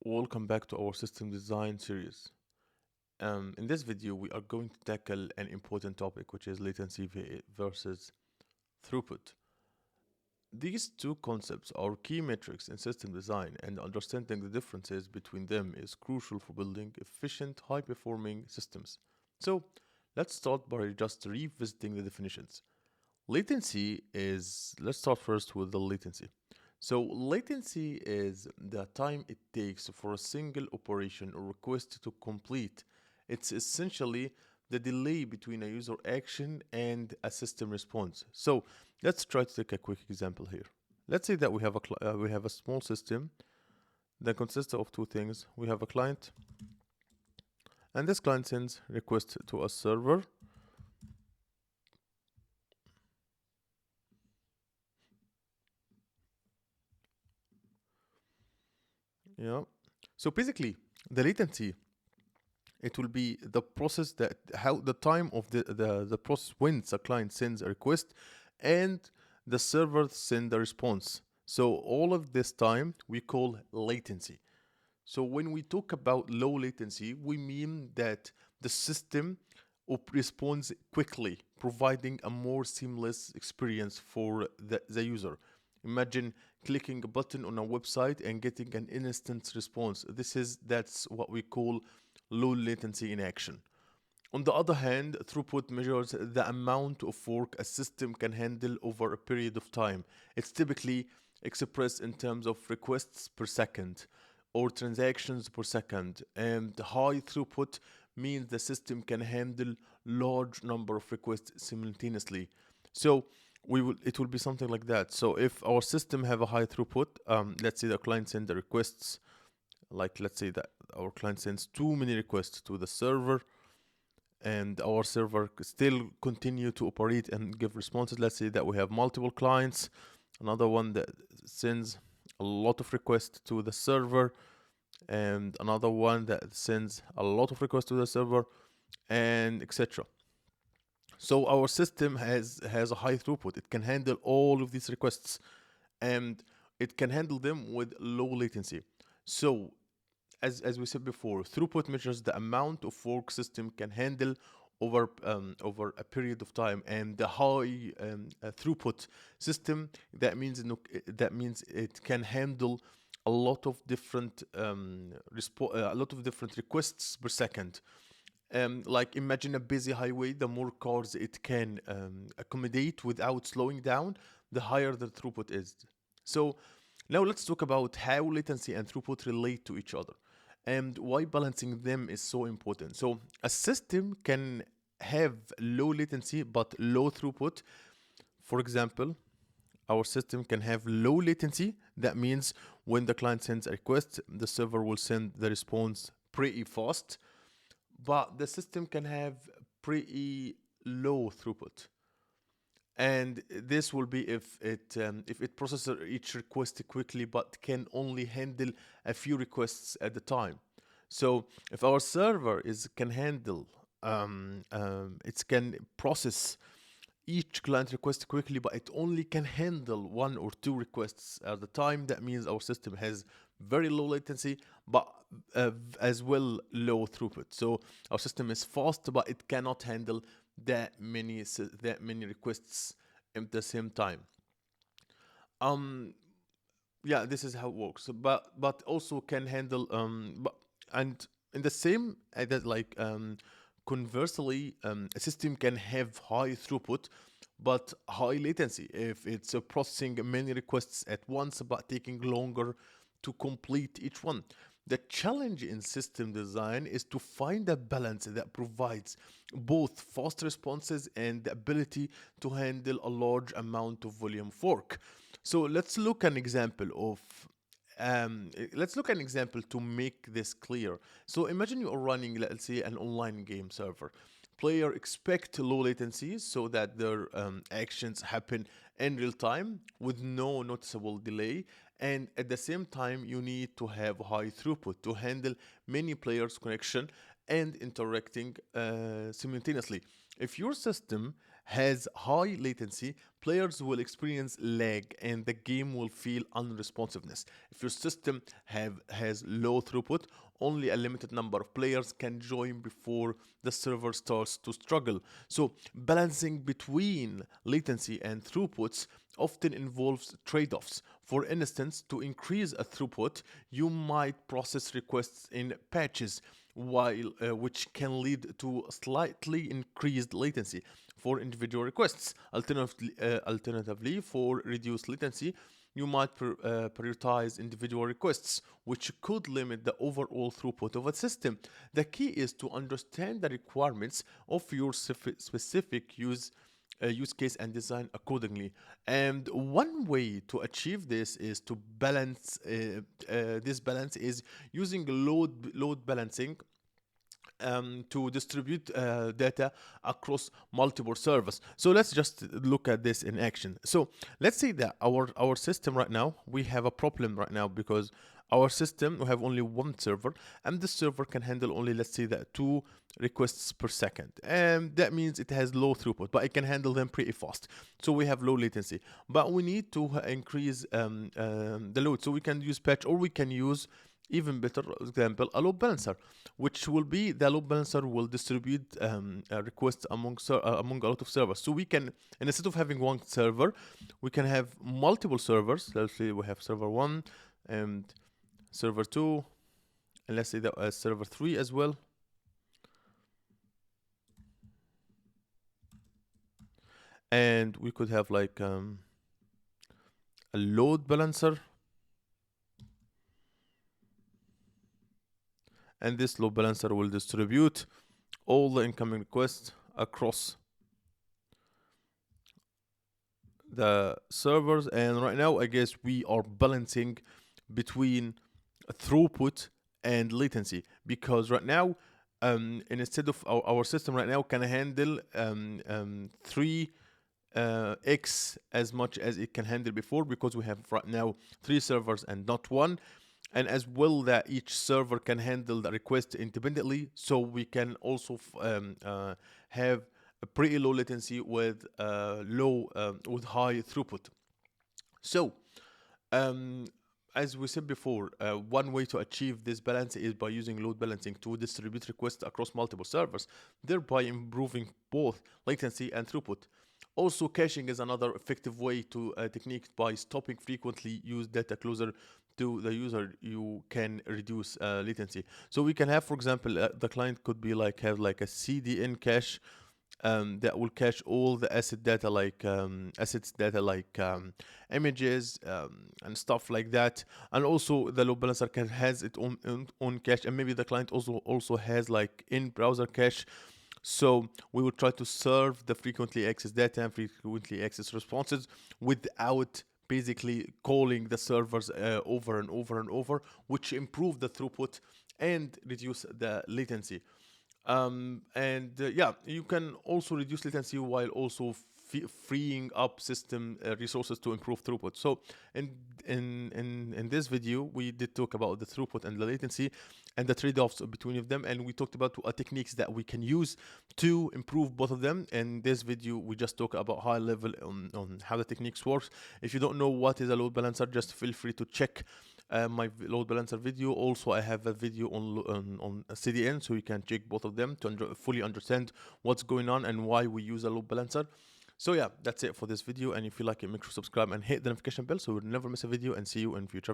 Welcome back to our system design series. In this video, we are going to tackle an important topic, which is latency versus throughput. These two concepts are key metrics in system design, and understanding the differences between them is crucial for building efficient, high-performing systems. So, let's start by just revisiting the definitions. Let's start first with the latency. So, latency is the time it takes for a single operation or request to complete. It's essentially the delay between a user action and a system response. So, let's try to take a quick example here. Let's say that we have a small system that consists of two things. We have a client, and this client sends request to a server. Yeah. So basically, the latency, it will be the process that how the time of the process when the client sends a request and the server send a response. So all of this time we call latency. So when we talk about low latency, we mean that the system responds quickly, providing a more seamless experience for the user. Imagine clicking a button on a website and getting an instant response. That's what we call low latency in action. On the other hand, throughput measures the amount of work a system can handle over a period of time. It's typically expressed in terms of requests per second or transactions per second, and high throughput means the system can handle large number of requests simultaneously. So it will be something like that. So if our system have a high throughput, let's say the client send the requests, like let's say that our client sends too many requests to the server and our server still continue to operate and give responses. Let's say that we have multiple clients, another one that sends a lot of requests to the server, and another one that sends a lot of requests to the server, and etc. So our system has a high throughput. It can handle all of these requests, and it can handle them with low latency. So as we said before, throughput measures the amount of work system can handle over a period of time, and the high throughput system, that means it can handle a lot of different requests per second. Like imagine a busy highway. The more cars it can accommodate without slowing down, the higher the throughput is. So now let's talk about how latency and throughput relate to each other and why balancing them is so important. So a system can have low latency but low throughput. For example, our system can have low latency. That means when the client sends a request, the server will send the response pretty fast, but the system can have pretty low throughput. And this will be if it processes each request quickly but can only handle a few requests at a time. So if our server can handle it can process each client request quickly, but it only can handle one or two requests at a time. That means our system has very low latency, but as well low throughput. So our system is fast, but it cannot handle that many requests at the same time. Yeah, this is how it works. But also can handle and in the same that like conversely, a system can have high throughput but high latency if it's processing many requests at once but taking longer to complete each one. The challenge in system design is to find a balance that provides both fast responses and the ability to handle a large amount of volume of work. So let's look at an example to make this clear. So imagine you are running, let's say, an online game server. Player expect low latency so that their actions happen in real time with no noticeable delay. And at the same time, you need to have high throughput to handle many players' connection and interacting simultaneously. If your system has high latency, players will experience lag and the game will feel unresponsiveness. If your system has low throughput, only a limited number of players can join before the server starts to struggle. So, balancing between latency and throughputs often involves trade-offs. For instance, to increase a throughput, you might process requests in patches, which can lead to slightly increased latency for individual requests. Alternatively, for reduced latency, you might prioritize individual requests, which could limit the overall throughput of a system. The key is to understand the requirements of your specific use case and design accordingly. And one way to achieve this is to balance. This balance is using load balancing to distribute data across multiple servers. So let's just look at this in action. So let's say that our system right now, we have a problem right now because our system, we have only one server, and this server can handle only, let's say that, 2 requests per second, and that means it has low throughput, but it can handle them pretty fast. So we have low latency, but we need to increase the load. So we can use patch, or we can use, even better example, a load balancer, which will be, the load balancer will distribute requests among a lot of servers. So we can, and instead of having one server, we can have multiple servers. Let's say we have server 1 and server 2, and let's say that server 3 as well. And we could have like a load balancer, and this load balancer will distribute all the incoming requests across the servers. And right now, I guess we are balancing between throughput and latency, because right now, and instead of our system right now can handle 3 x as much as it can handle before, because we have right now 3 servers and not one, and as well that each server can handle the request independently. So we can also have a pretty low latency with with high throughput. So as we said before, one way to achieve this balance is by using load balancing to distribute requests across multiple servers, thereby improving both latency and throughput. Also, caching is another effective way to technique. By stopping frequently used data closer to the user, you can reduce latency. So we can have, for example, the client could be like, have like a CDN cache that will cache all the assets data like images and stuff like that. And also the load balancer has its own cache, and maybe the client also has like in browser cache. So we will try to serve the frequently accessed data and frequently accessed responses without basically calling the servers over and over and over, which improve the throughput and reduce the latency. Yeah, you can also reduce latency while also freeing up system resources to improve throughput. So in this video, we did talk about the throughput and the latency and the trade-offs between them, and we talked about techniques that we can use to improve both of them. In this video, we just talk about high level on how the techniques works. If you don't know what is a load balancer, just feel free to check my load balancer video. Also, I have a video on CDN, so you can check both of them to fully understand what's going on and why we use a load balancer. So yeah, that's it for this video, and if you like it, make sure to subscribe and hit the notification bell so you'll never miss a video, and see you in future videos.